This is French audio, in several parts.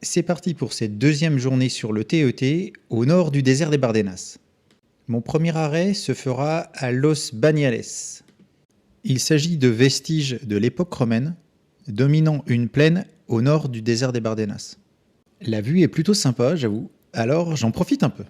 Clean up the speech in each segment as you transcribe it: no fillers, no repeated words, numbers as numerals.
c'est parti pour cette deuxième journée sur le TET au nord du désert des Bardenas. Mon premier arrêt se fera à Los Bañales. Il s'agit de vestiges de l'époque romaine, dominant une plaine au nord du désert des Bardenas. La vue est plutôt sympa, j'avoue, alors j'en profite un peu.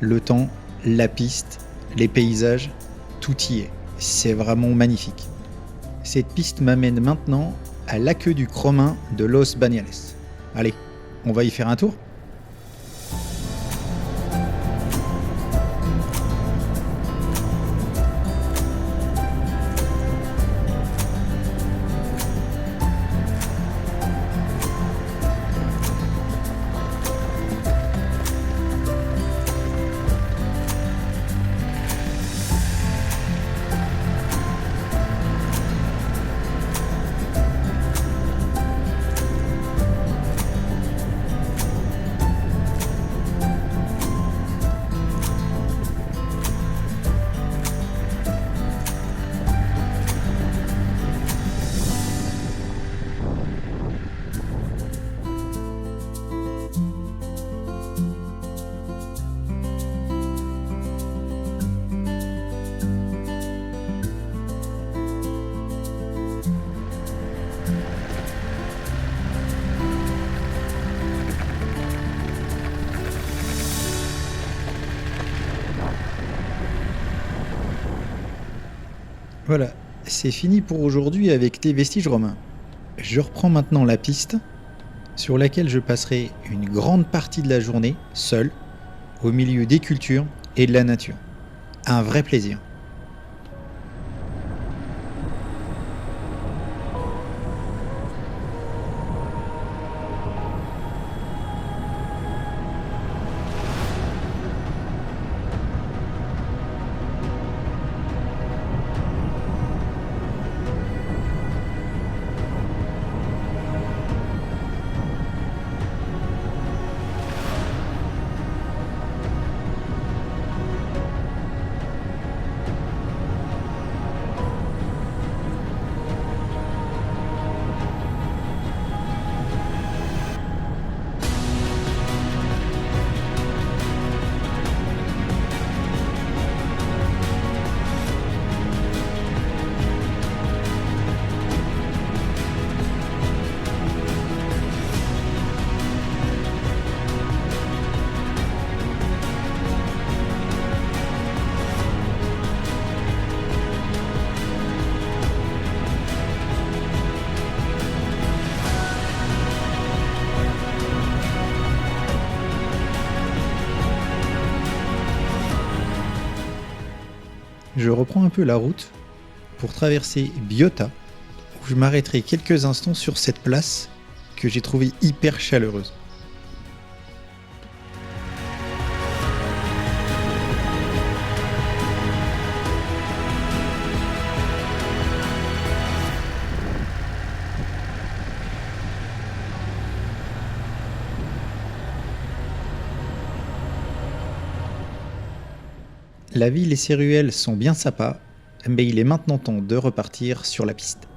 Le temps, la piste, les paysages, tout y est. C'est vraiment magnifique. Cette piste m'amène maintenant à l'aqueduc romain de Los Bañales. Allez, on va y faire un tour ? Voilà, c'est fini pour aujourd'hui avec les vestiges romains. Je reprends maintenant la piste, sur laquelle je passerai une grande partie de la journée, seul, au milieu des cultures et de la nature. Un vrai plaisir. Je reprends un peu la route pour traverser Biota, où je m'arrêterai quelques instants sur cette place que j'ai trouvée hyper chaleureuse. La ville et ses ruelles sont bien sympas, mais il est maintenant temps de repartir sur la piste.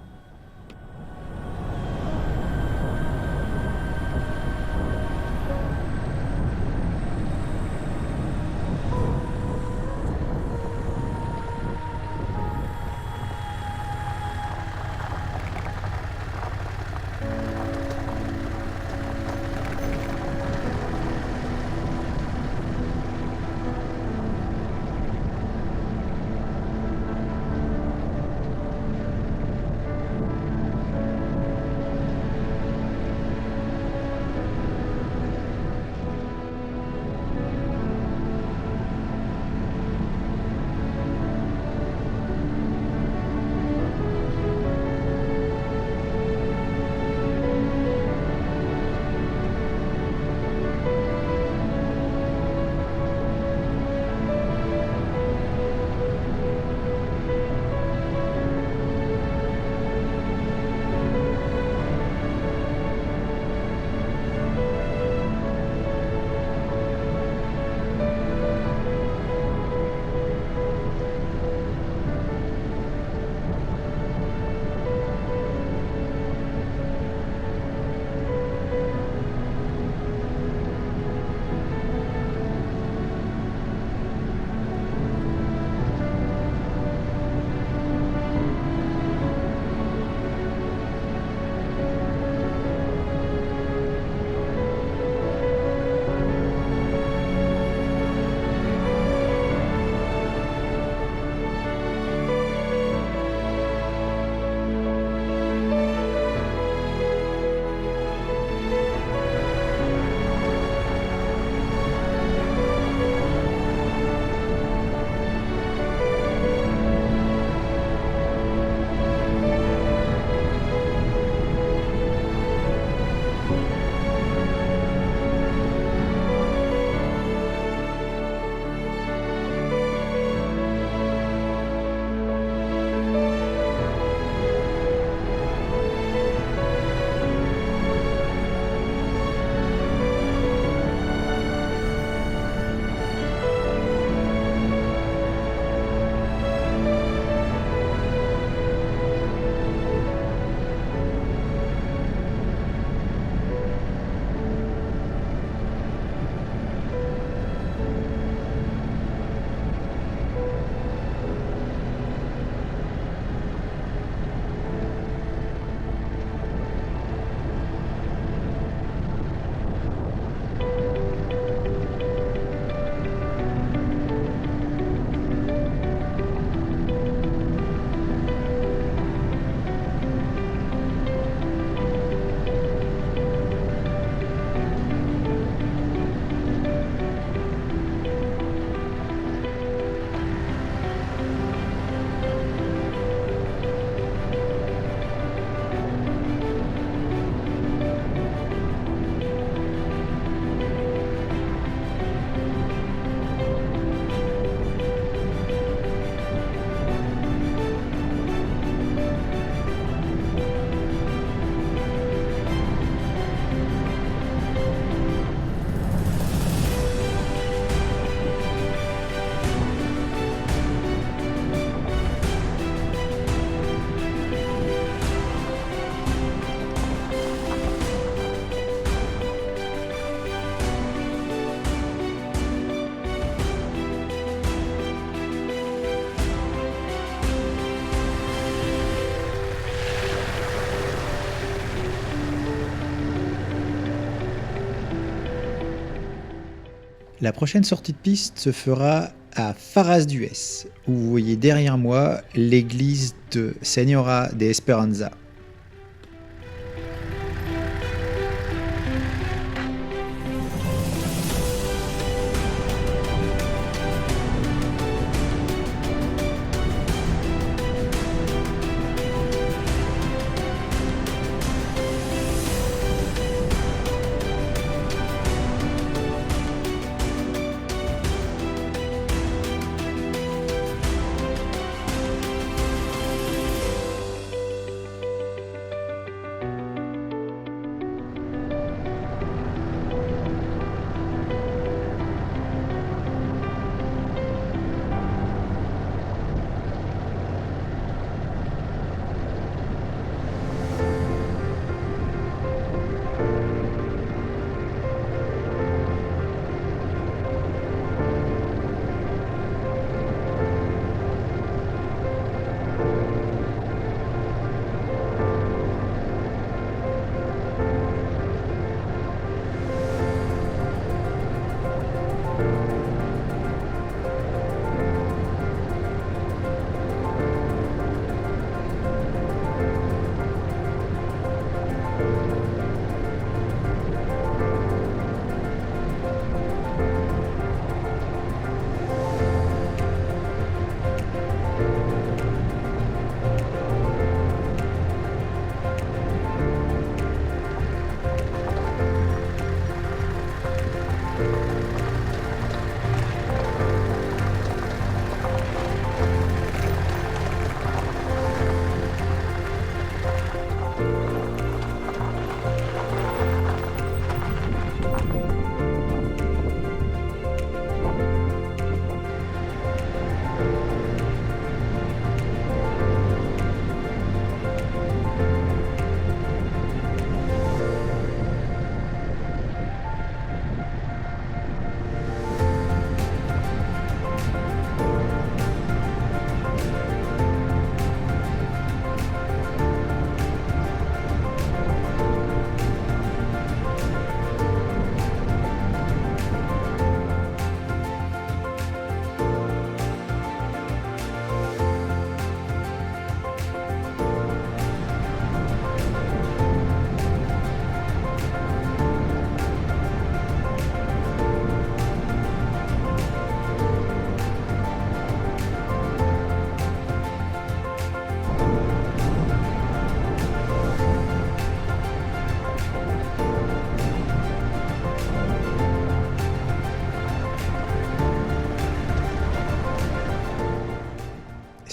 La prochaine sortie de piste se fera à Faras d'Huez, où vous voyez derrière moi l'église de Señora de Esperanza.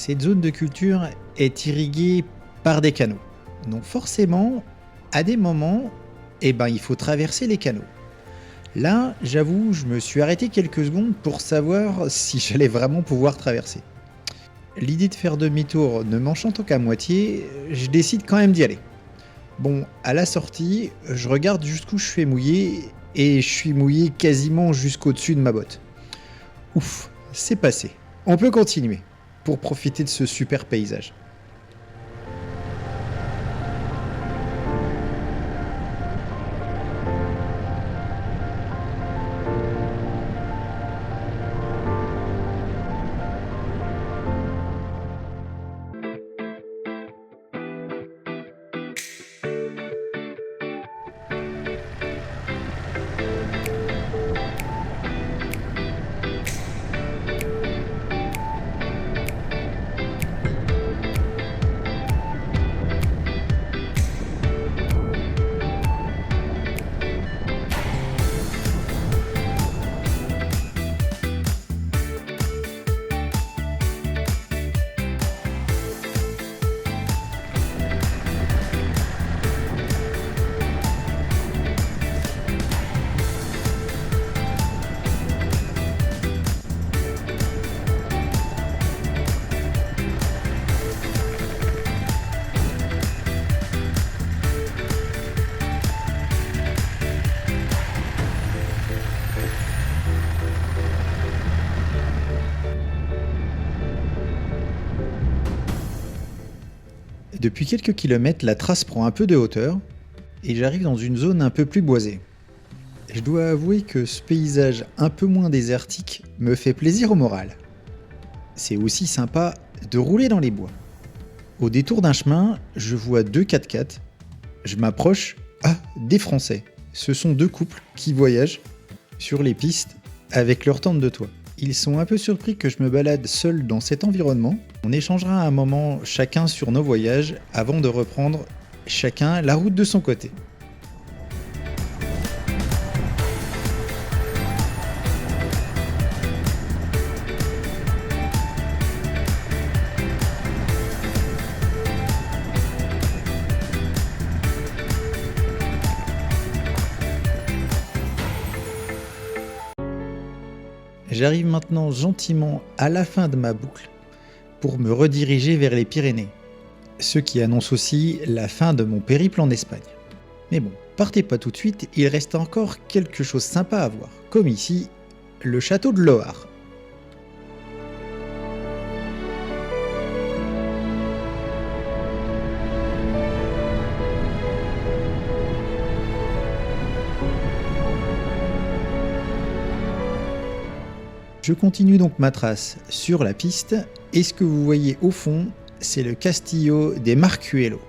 Cette zone de culture est irriguée par des canaux. Donc forcément, à des moments, il faut traverser les canaux. Là, j'avoue, je me suis arrêté quelques secondes pour savoir si j'allais vraiment pouvoir traverser. L'idée de faire demi-tour ne m'enchantant qu'à moitié, je décide quand même d'y aller. Bon, à la sortie, je regarde jusqu'où je fais mouiller et je suis mouillé quasiment jusqu'au-dessus de ma botte. Ouf, c'est passé. On peut continuer pour profiter de ce super paysage. Depuis quelques kilomètres, la trace prend un peu de hauteur et j'arrive dans une zone un peu plus boisée. Je dois avouer que ce paysage un peu moins désertique me fait plaisir au moral. C'est aussi sympa de rouler dans les bois. Au détour d'un chemin, je vois deux 4x4. Je m'approche. Ah, des Français. Ce sont deux couples qui voyagent sur les pistes avec leur tente de toit. Ils sont un peu surpris que je me balade seul dans cet environnement. On échangera un moment chacun sur nos voyages avant de reprendre chacun la route de son côté. J'arrive maintenant gentiment à la fin de ma boucle pour me rediriger vers les Pyrénées, ce qui annonce aussi la fin de mon périple en Espagne. Mais bon, partez pas tout de suite, il reste encore quelque chose de sympa à voir, comme ici, le château de Loar. Je continue donc ma trace sur la piste et ce que vous voyez au fond, c'est le Castillo des Marcuelo,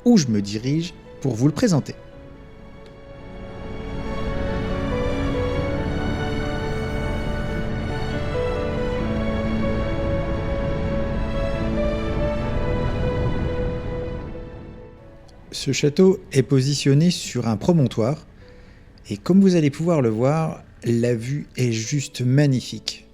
où je me dirige pour vous le présenter. Ce château est positionné sur un promontoire et comme vous allez pouvoir le voir, la vue est juste magnifique.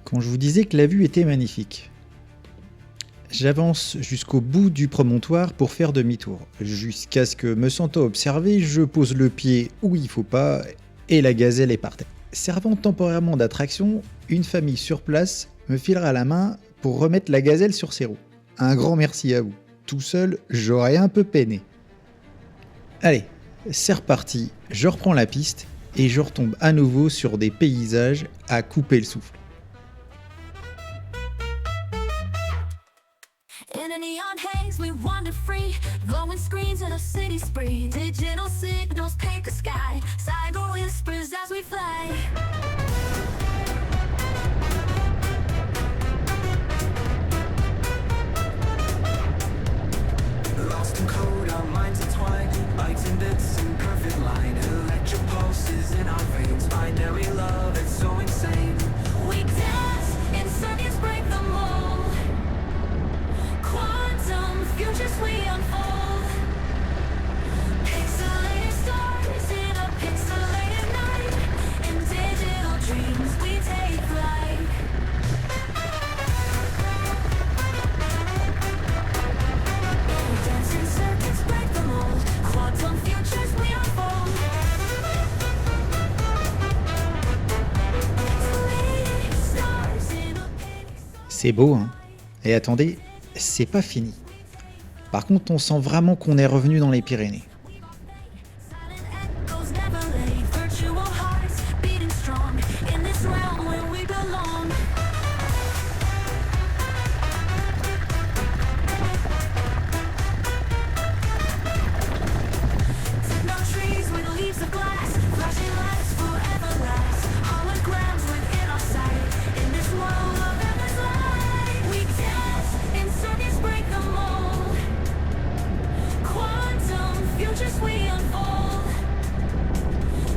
Quand je vous disais que la vue était magnifique, j'avance jusqu'au bout du promontoire pour faire demi-tour. Jusqu'à ce que, me sentant observé, je pose le pied où il faut pas et la gazelle est par terre. Servant temporairement d'attraction, une famille sur place me filera la main pour remettre la gazelle sur ses roues. Un grand merci à vous. Tout seul, j'aurais un peu peiné. Allez, c'est reparti, je reprends la piste et je retombe à nouveau sur des paysages à couper le souffle. In a neon haze, we wander free. Glowing screens in a city spree. Digital signals paint the sky. Cyber whispers as we fly. Lost in code, our minds entwined. Bytes and bits in perfect line. Electric pulses in our veins. Binary love, it's so insane. We dance in C'est beau, hein? Et attendez, c'est pas fini. Par contre, on sent vraiment qu'on est revenu dans les Pyrénées. Silent echoes never late. Virtual hearts beating strong in this realm where we belong. Techno trees with leaves of glass, flashing lights forever last. Holograms within our sight. In this world of endless light, we dance in circuits, break the mold. Quantum futures we unfold.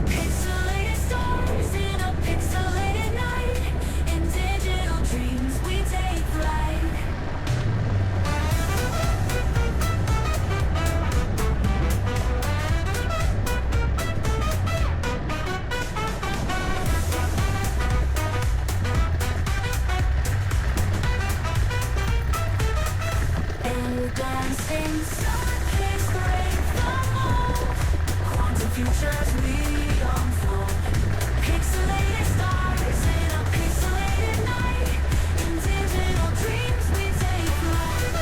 Pixelated stars in a pixelated night. In digital dreams we take flight. And dancing circuits break the mold. Quantum futures we unfold. Pixelated stars in a pixelated night. In digital dreams we take flight.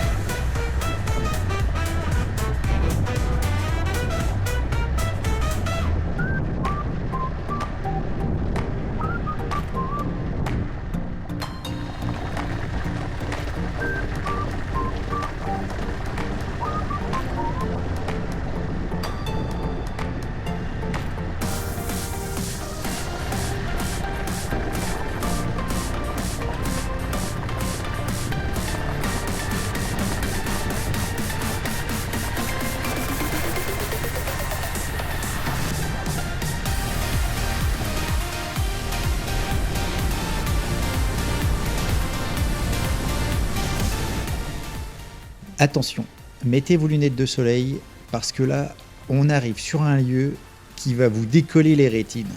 Attention, mettez vos lunettes de soleil parce que là, on arrive sur un lieu qui va vous décoller les rétines.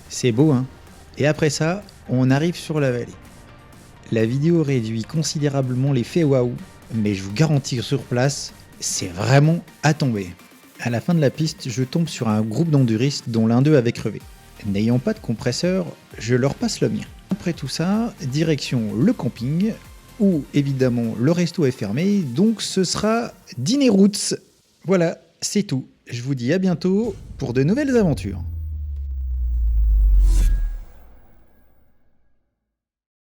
C'est beau, hein? Et après ça, on arrive sur la vallée. La vidéo réduit considérablement l'effet waouh, mais je vous garantis que sur place, c'est vraiment à tomber. À la fin de la piste, je tombe sur un groupe d'enduristes dont l'un d'eux avait crevé. N'ayant pas de compresseur, je leur passe le mien. Après tout ça, direction le camping, où évidemment le resto est fermé, donc ce sera dîner roots. Voilà, c'est tout. Je vous dis à bientôt pour de nouvelles aventures.